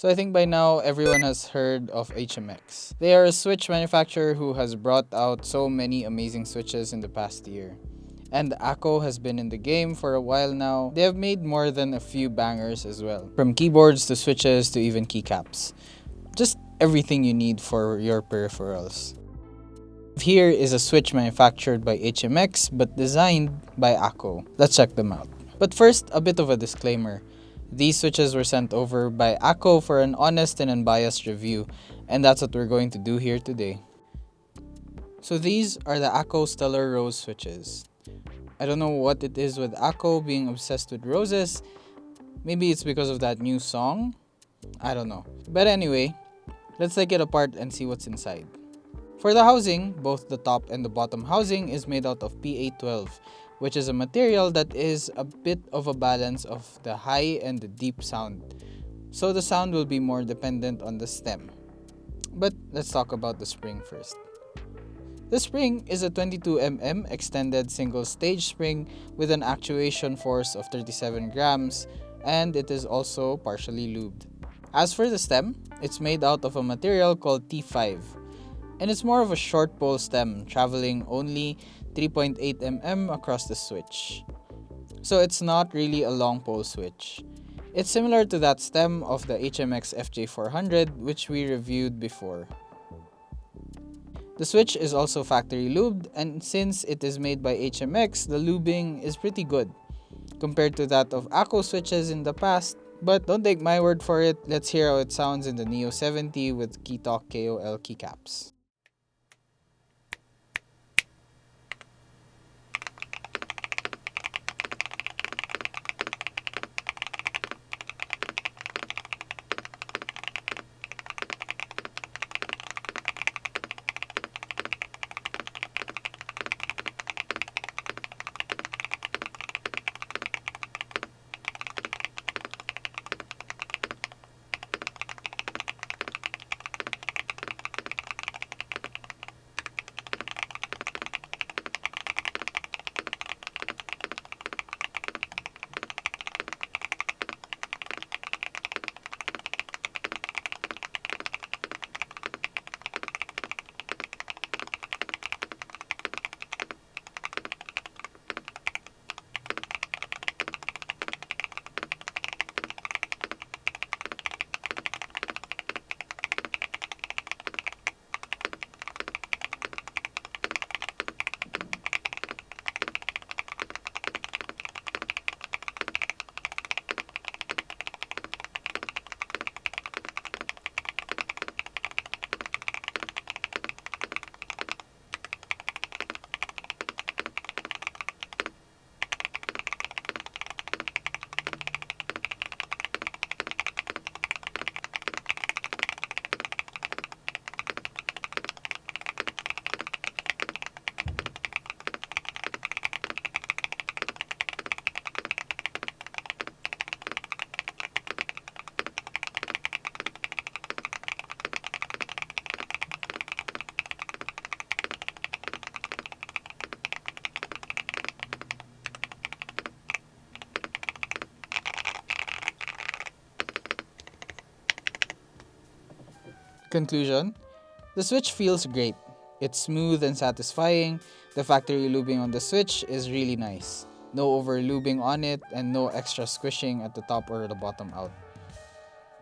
So I think by now everyone has heard of HMX. They are a switch manufacturer who has brought out so many amazing switches in the past year. And Akko has been in the game for a while now. They have made more than a few bangers as well. From keyboards to switches to even keycaps. Just everything you need for your peripherals. Here is a switch manufactured by HMX but designed by Akko. Let's check them out. But first, a bit of a disclaimer. These switches were sent over by Akko for an honest and unbiased review, and that's what we're going to do here today. So these are the Akko Stellar Rose Switches. I don't know what it is with Akko being obsessed with roses. Maybe it's because of that new song? I don't know. But anyway, let's take it apart and see what's inside. For the housing, both the top and the bottom housing is made out of PA12, which is a material that is a bit of a balance of the high and the deep sound. So the sound will be more dependent on the stem. But let's talk about the spring first. The spring is a 22mm extended single stage spring with an actuation force of 37 grams, and it is also partially lubed. As for the stem, it's made out of a material called T5, and it's more of a short pole stem traveling only 3.8mm across the switch. So it's not really a long pole switch. It's similar to that stem of the HMX FJ400 which we reviewed before. The switch is also factory lubed, and since it is made by HMX, the lubing is pretty good compared to that of Akko switches in the past. But don't take my word for it, let's hear how it sounds in the Neo 70 with krytox KOL keycaps. Conclusion: the switch feels great. It's smooth and satisfying. The factory lubing on the switch is really nice. No over lubing on it and no extra squishing at the top or the bottom out.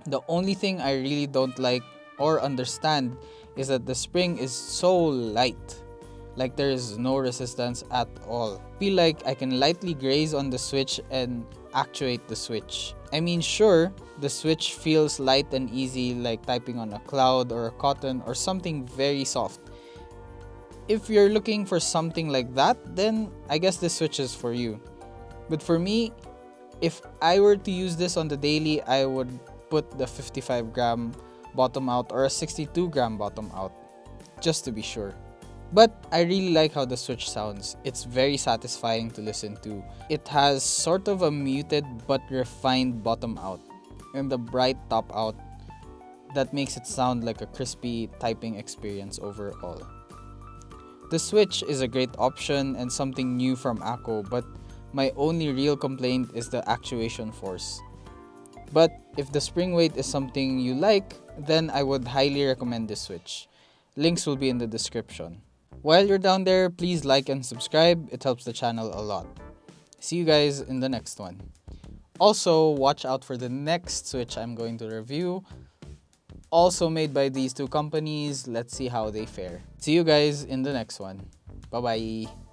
The only thing I really don't like or understand is that the spring is so light. Like there is no resistance at all. Feel like I can lightly graze on the switch and actuate the switch. I mean, sure, the switch feels light and easy like typing on a cloud or a cotton or something very soft. If you're looking for something like that, then I guess this switch is for you. But for me, if I were to use this on the daily, I would put the 55 gram bottom out or a 62 gram bottom out, just to be sure. But I really like how the switch sounds. It's very satisfying to listen to. It has sort of a muted but refined bottom out and the bright top out that makes it sound like a crispy typing experience overall. The switch is a great option and something new from Akko, but my only real complaint is the actuation force. But if the spring weight is something you like, then I would highly recommend this switch. Links will be in the description. While you're down there, please like and subscribe. It helps the channel a lot. See you guys in the next one. Also, watch out for the next switch I'm going to review. Also made by these two companies. Let's see how they fare. See you guys in the next one. Bye-bye.